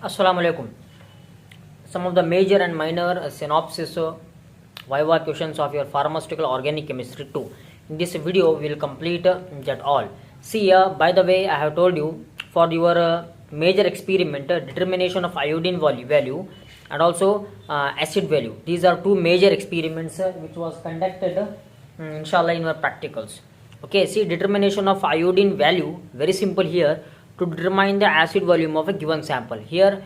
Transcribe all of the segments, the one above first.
Assalamu alaikum. Some of the major and minor synopsis viva questions of your pharmaceutical organic chemistry 2. In this video, we will complete that all. See, by the way, I have told you for your major experiment, determination of iodine value and also acid value. These are two major experiments which was conducted inshallah in your practicals. Okay, see, determination of iodine value, very simple here. To determine the acid volume of a given sample, here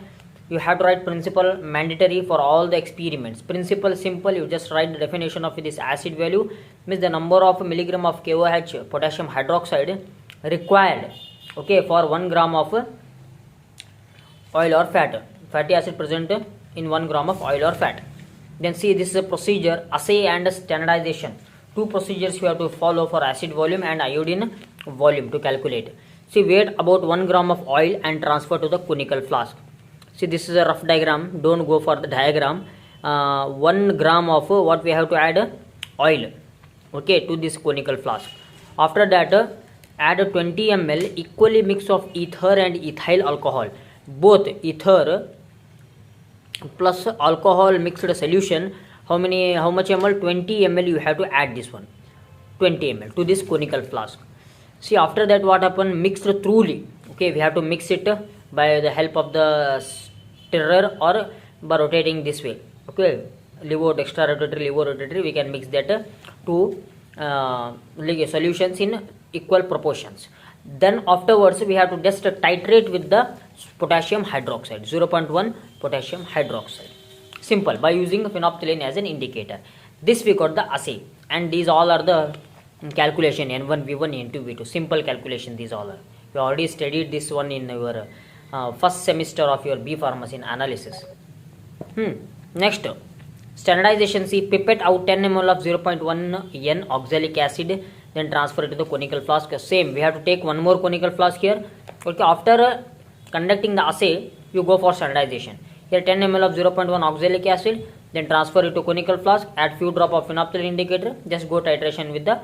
you have to write principle mandatory for all the experiments. Principle simple, you just write the definition of this acid value, means the number of milligram of KOH potassium hydroxide required, okay, for 1 gram of oil or fatty acid present in 1 gram of oil or fat. Then see, this is a procedure, assay and standardization. Two procedures you have to follow for acid volume and iodine volume to calculate. See, weight about 1 gram of oil and transfer to the conical flask. See, this is a rough diagram, don't go for the diagram. 1 gram of what we have to add? Oil, okay, to this conical flask. After that, add 20 ml equally mix of ether and ethyl alcohol. Both ether plus alcohol mixed solution. How much ml? 20 ml you have to add this one. 20 ml to this conical flask. See, after that what happened? Mixed thoroughly. Okay, we have to mix it by the help of the stirrer or by rotating this way. Okay, levo extra rotatory, levo rotatory, we can mix that to solutions in equal proportions. Then afterwards we have to just titrate with the potassium hydroxide, 0.1 potassium hydroxide. Simple, by using phenolphthalein as an indicator. This we got the assay, and these all are the calculation N1 V1 N2 V2, simple calculation. These all are, we already studied this one in your first semester of your B pharmacy in analysis. Next, standardization. See, pipette out 10 ml of 0.1 N oxalic acid, then transfer it to the conical flask. Same, we have to take one more conical flask here. Okay, after conducting the assay, you go for standardization. Here 10 ml of 0.1 oxalic acid, then transfer it to conical flask, add few drop of phenolphthalein indicator, just go titration with the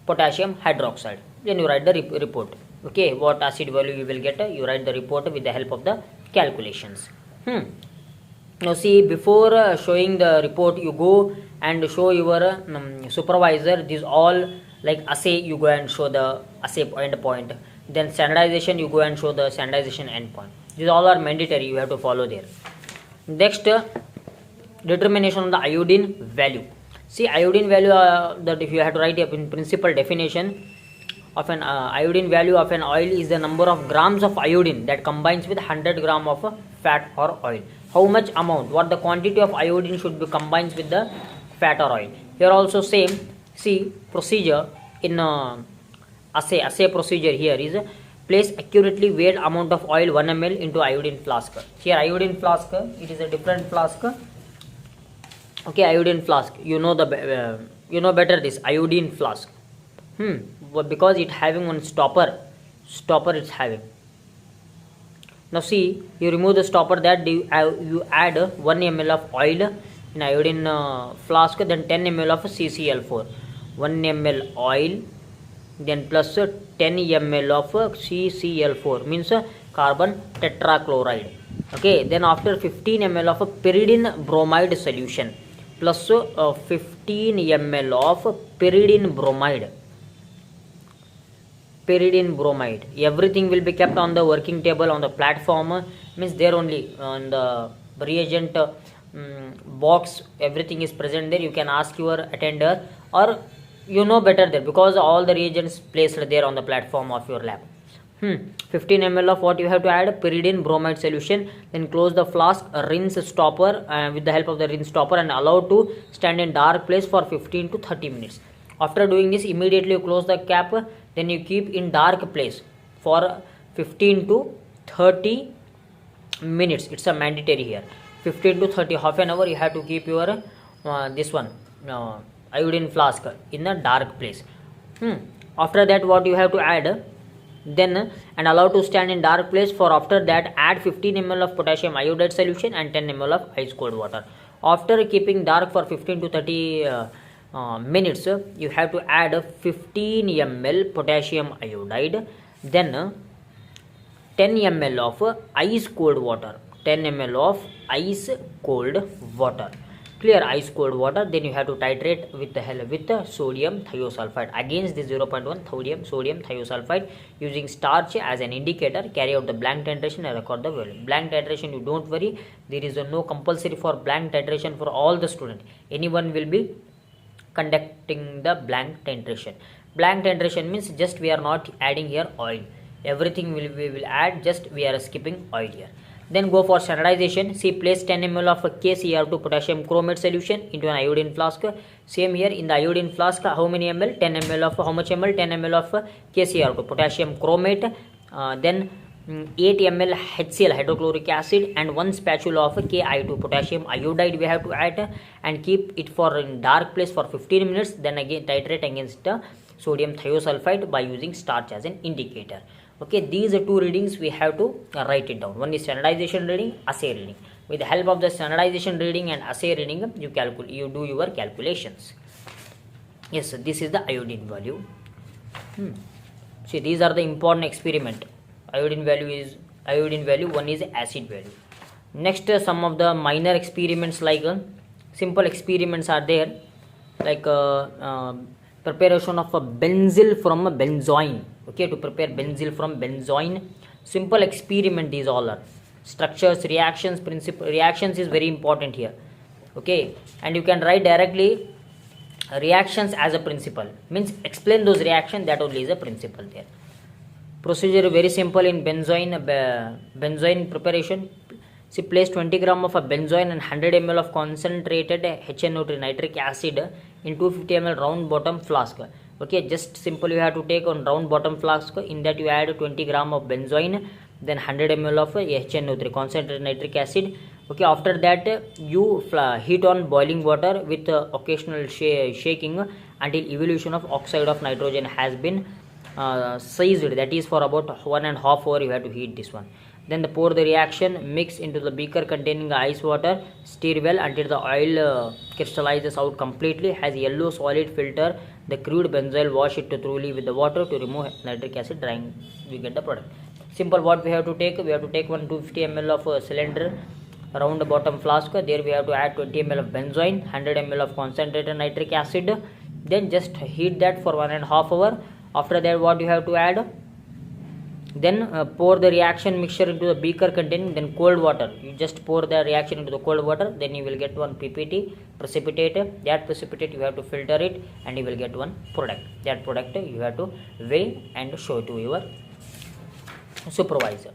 potassium hydroxide, then you write the report. Okay, what acid value you will get, you write the report with the help of the calculations. Now see, before showing the report, you go and show your supervisor this all, like assay, you go and show the assay end point, then standardization, you go and show the standardization end point. These all are mandatory, you have to follow there. Next, determination of the iodine value. See, iodine value, that if you have to write a principal definition of an iodine value of an oil is the number of grams of iodine that combines with 100 gram of fat or oil. How much amount, what the quantity of iodine should be combined with the fat or oil. Here also same. See, procedure in assay procedure here is place accurately weighed amount of oil 1 ml into iodine flask. Here iodine flask, it is a different flask. Okay, iodine flask, you know the you know better this iodine flask. Because it having one stopper it's having. Now see, you remove the stopper, that you add 1 ml of oil in iodine flask, then 10 ml of CCl4. 1 ml oil, then plus 10 ml of CCl4, means carbon tetrachloride. Okay, then after 15 ml of pyridine bromide solution, plus 15 ml of pyridine bromide. Everything will be kept on the working table on the platform, means there only on the reagent box, everything is present there. You can ask your attender, or you know better there, because all the reagents placed there on the platform of your lab. 15 ml of what you have to add? Pyridine bromide solution. Then close the flask, rinse stopper with the help of the rinse stopper, and allow to stand in dark place for 15 to 30 minutes. After doing this, immediately you close the cap, then you keep in dark place for 15 to 30 minutes. It's a mandatory here. 15 to 30, half an hour you have to keep your this one iodine flask in a dark place. After that, what you have to add? Then, and allow to stand in dark place for, after that, add 15 ml of potassium iodide solution and 10 ml of ice cold water. After keeping dark for 15 to 30 minutes, you have to add 15 ml potassium iodide, then 10 ml of ice cold water. 10 ml of ice cold water. Clear ice cold water. Then you have to titrate with the sodium thiosulfide against the 0.1 sodium thiosulfide using starch as an indicator. Carry out the blank titration and record the value. Blank titration, you don't worry, there is no compulsory for blank titration for all the students. Anyone will be conducting the blank titration. Blank titration means just we are not adding here oil. Everything we will add, just we are skipping oil here. Then go for standardization. See, place 10 ml of KCr2 potassium chromate solution into an iodine flask. Same here, in the iodine flask, how many ml? 10 ml of how much ml? 10 ml of KCr2 potassium chromate. Then 8 ml HCl hydrochloric acid and 1 spatula of Ki2 potassium iodide we have to add and keep it for in dark place for 15 minutes. Then again titrate against sodium thiosulfide by using starch as an indicator. Okay, these are two readings we have to write it down. One is standardization reading, assay reading. With the help of the standardization reading and assay reading, you do your calculations. Yes, this is the iodine value. See, these are the important experiment. Iodine value, one is acid value. Next, some of the minor experiments like simple experiments are there, like preparation of a benzyl from a benzoin. Okay, to prepare benzyl from benzoin. Simple experiment these all are. Structures, reactions, principle. Reactions is very important here. Okay, and you can write directly reactions as a principle. Means explain those reactions, that only is a principle there. Procedure very simple in benzoin preparation. See, place 20 gram of a benzoin and 100 ml of concentrated HNO3 nitric acid in 250 ml round bottom flask. Okay, just simple you have to take on round bottom flask. In that you add 20 gram of benzoin, then 100 ml of HNO3 concentrated nitric acid. Okay, after that you heat on boiling water with occasional shaking until evolution of oxide of nitrogen has been seized. That is for about 1.5 hours you have to heat this one. Then pour the reaction, mix into the beaker containing ice water, stir well until the oil crystallizes out completely, has yellow solid, filter the crude benzyl, wash it thoroughly with the water to remove nitric acid, drying, we get the product. Simple. What we have to take? We have to take 250 ml of cylinder round the bottom flask. There we have to add 20 ml of benzoin, 100 ml of concentrated nitric acid. Then just heat that for 1.5 hours. After that, what you have to add? Then pour the reaction mixture into the beaker containing then cold water. You just pour the reaction into the cold water, then you will get one PPT precipitate. That precipitate you have to filter it and you will get one product. That product you have to weigh and show to your supervisor.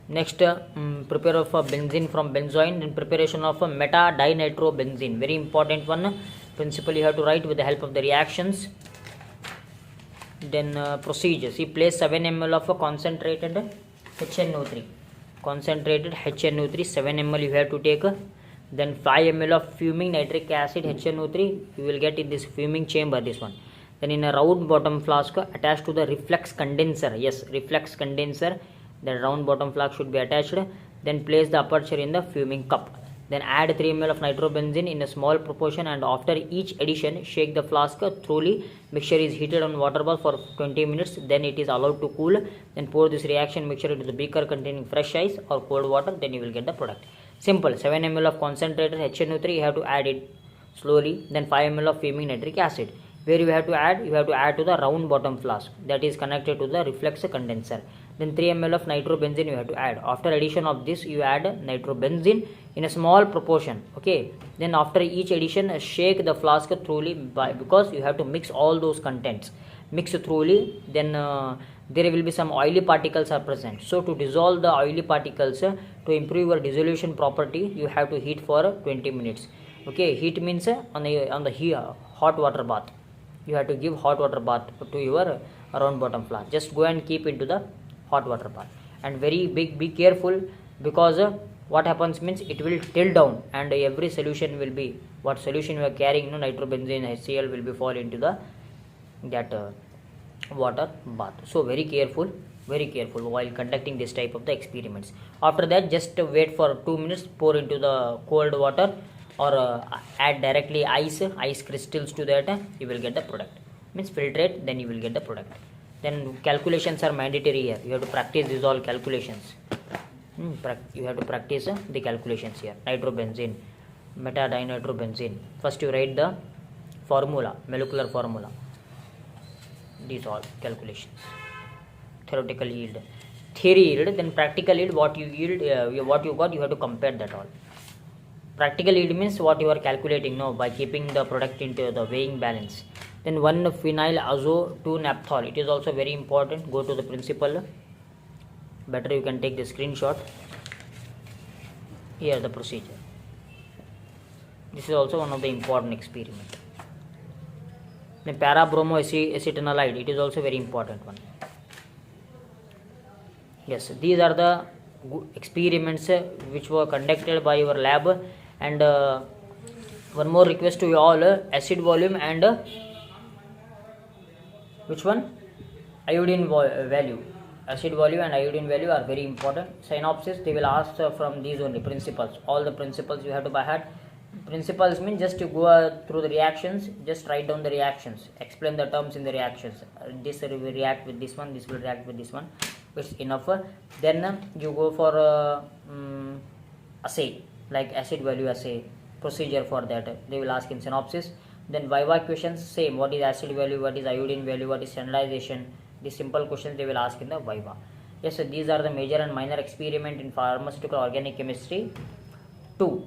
Next, prepare of a benzene from benzoin, then preparation of a meta dinitrobenzene. Very important one. Principle you have to write with the help of the reactions. Then procedure. See, place 7 ml of a concentrated HNO3. Concentrated HNO3, 7 ml you have to take. Then 5 ml of fuming nitric acid HNO3 you will get in this fuming chamber, this one. Then in a round bottom flask attached to the reflex condenser. Yes, reflex condenser. The round bottom flask should be attached. Then place the aperture in the fuming cup. Then add 3 ml of nitrobenzene in a small proportion, and after each addition shake the flask thoroughly. Mixture is heated on water bath for 20 minutes, then it is allowed to cool. Then pour this reaction mixture into the beaker containing fresh ice or cold water, then you will get the product. Simple. 7 ml of concentrated HNO3 you have to add it slowly. Then 5 ml of fuming nitric acid. Where you have to add? You have to add to the round bottom flask that is connected to the reflex condenser. Then 3 ml of nitrobenzene you have to add. After addition of this you add nitrobenzene in a small proportion. Okay, then after each addition shake the flask thoroughly because you have to mix all those contents. Mix thoroughly. Then there will be some oily particles are present. So to dissolve the oily particles, to improve your dissolution property, you have to heat for 20 minutes. Okay, heat means on the hot water bath. You have to give hot water bath to your round bottom flask. Just go and keep into the hot water bath, and be careful, because what happens means it will tilt down and every solution will be, what solution you are carrying, nitrobenzene HCl will be fall into that water bath. So very careful while conducting this type of the experiments. After that, just wait for 2 minutes, pour into the cold water or add directly ice crystals to that, you will get the product. Means filtrate, then you will get the product. Then calculations are mandatory here. You have to practice these all calculations. You have to practice the calculations here. Nitrobenzene, metadinitrobenzene. First you write the formula, molecular formula. These all calculations. Theoretical yield, theory yield, then practical yield. What you yield, what you got, you have to compare that all. Practical yield means what you are calculating now by keeping the product into the weighing balance. Then 1 phenyl azo 2 naphthol. It is also very important. Go to the principle. Better you can take the screenshot. Here the procedure. This is also one of the important experiment. Then para-bromo-acetanilide. It is also very important one. Yes, these are the experiments which were conducted by your lab. And one more request to you all, acid volume and which one? Iodine value. Acid value and iodine value are very important. Synopsis, they will ask from these only principles. All the principles you have to by heart. Principles mean just to go through the reactions, just write down the reactions, explain the terms in the reactions. This will react with this one, this will react with this one. It's enough. Then you go for assay, like acid value assay, procedure for that. They will ask in synopsis. Then viva questions, same. What is acid value, what is iodine value, what is standardization? These simple questions they will ask in the viva. Yes, so these are the major and minor experiment in pharmaceutical organic chemistry 2.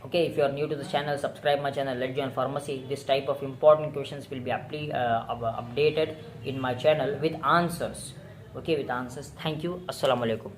Okay, if you are new to the channel, subscribe my channel, Let's Join Pharmacy. This type of important questions will be updated in my channel with answers. Okay, with answers. Thank you. Assalamu alaikum.